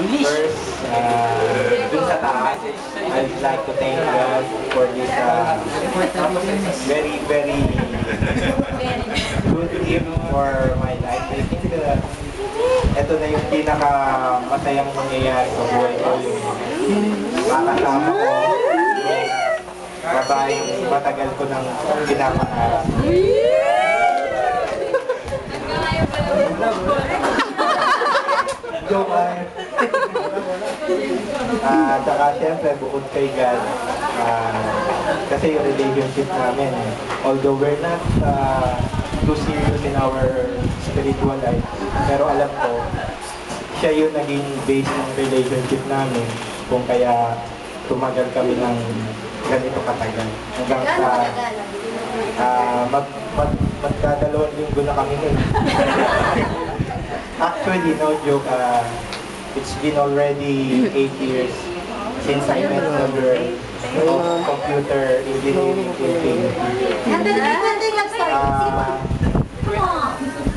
First, dun sa taas, I'd like to thank God for this very, very good gift for my life. I think ito na yung pinaka-masayang mangyayari sa buhay ko. Yung makasama ko, babaeng matagal ko nang pinapangarap. Joke lang. Tsaka siyempre, bukod kay God, kasi yung relationship namin, although we're not too serious in our spiritual life, pero alam ko, siya yung naging base ng relationship namin, kung kaya tumagal kami ng ganito katagal. Hanggang sa magdadalawang linggo na kami nun. Actually, no joke, it's been already 8 years since I met the girl of computer engineering in Philippines.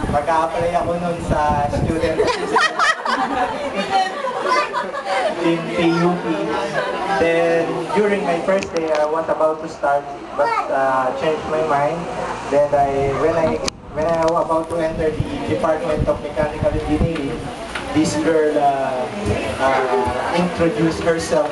Mag-a-apply ako nun sa student in PUP. Then, during my first day, I was about to start, but changed my mind. Then, when I was about to enter the Department of Mechanical Engineering, this girl introduced herself.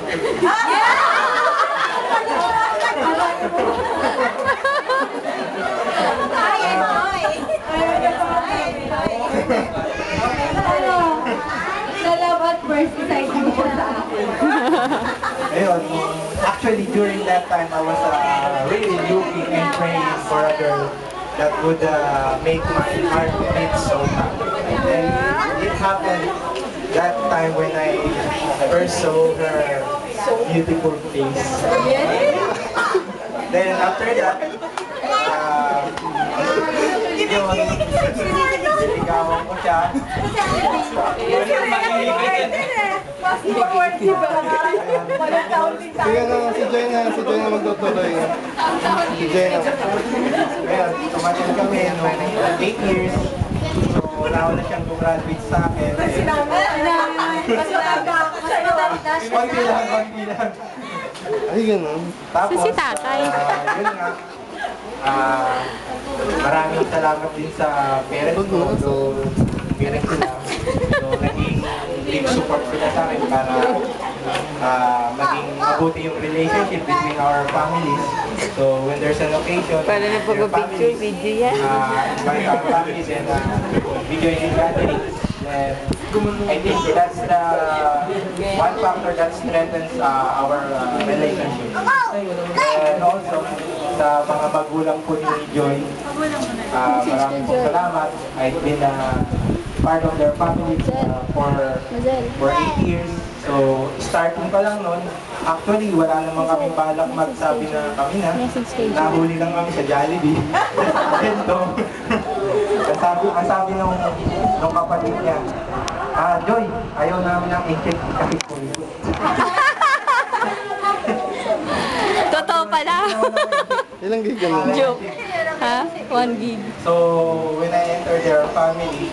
Actually, during that time, I was really looking and praying for a girl that would make my heart beat so happy. And then it happened that time when I first saw her beautiful face. Then after that, niligawan ko siya. Si Joy na magtutuloy. Si Joy na. Ngayon, tumagal kami noong 8 years. So, nauna siyang graduate sa akin. Konti lang. Ay, gano'n. Tapos, si tatay. Yun nga. Maraming salamat din sa parents ko. So, parents sila. So, naging big support sila sa akin para maging mabuti yung relationship between our families. So, when there's an occasion, para na pag-picture, video yan. invite our families and video in gatherings. And I think that's the one factor that strengthens our relationship. And also, sa mga magulang po ni Joy, maraming pong salamat. I've been part of their family for 8 years. So, starting pa lang nun, actually, wala naman kami balak magsabi na kami na. Nahuli lang kami sa Jollibee. And so, ang sabi nung kapatid niya, Joy, ayaw namin ng i-check kahit po. Totoo pala. Ilang gig ka na? Joke. Ha? 1 gig. So, when I enter their family,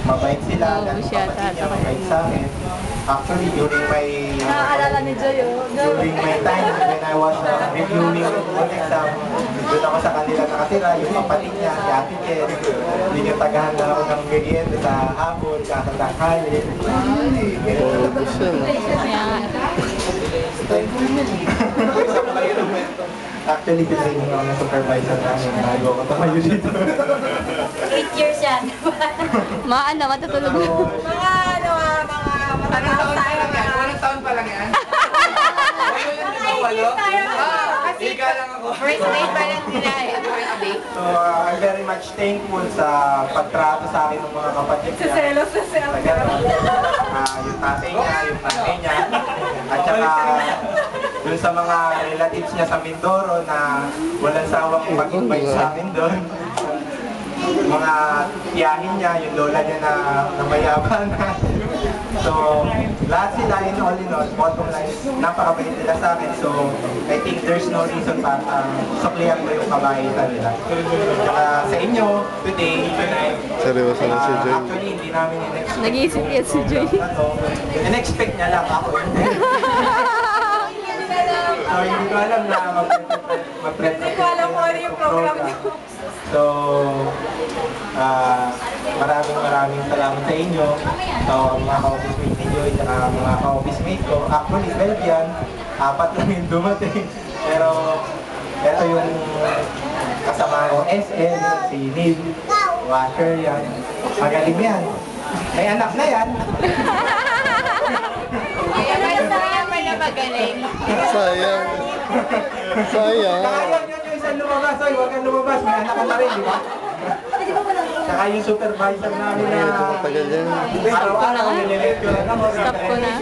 mabait sila. Mabait sa akin. Actually, during my time when I was reviewing the exam, doon ako sa kanila nakatira, yung kapatid niya, si Ate Chen, binitagahan na ako ng merienda sa hapon, kakatanghali. Actually, pinahingin ako ng supervisor namin. Nagawa ko tumayo dito. 8 years yan. Matutulog. Mga Unang taon pa lang yan? first day pa lang nila eh. So, I'm very much thankful sa pagtrato sa akin ng mga kapatid niya. Selos. Yung tatay niya, yung nanay niya. At saka, dun sa mga relatives niya sa Mindoro na walang sawang mag-invite sa akin doon. Mga tiyahin niya, yung lola niya na mayaman. So, lahat sila in all, bottom line, napakabait nila sa akin. So, I think there's no reason para suklihan ko yung kabaitan nila. Tsaka sa inyo, today, tonight, Seryoso na si Joy. actually, hindi namin in-expect. Nag-iisip yan si Joy. In-expect niya lang ako. So, hindi ko alam na mag-prep. Hindi ko alam kung ano yung program niyo. So, maraming salamat sa inyo. So, mga ka-office mate ninyo, at mga ka-office mate ko. Actually, 12 yan. 4 lang yung dumating. Pero, ito yung kasama ko, SL, si Neil, Washer yan. Magaling yan. May anak na yan. Kaya pala magaling. Sayang. Sayang. Saka yun yung isang lumabas. Oy, huwag kang lumabas. May anak ka na rin, di ba? Saka yung supervisor namin na Matagal yan. araw-araw nililecture ako. Stop ko na.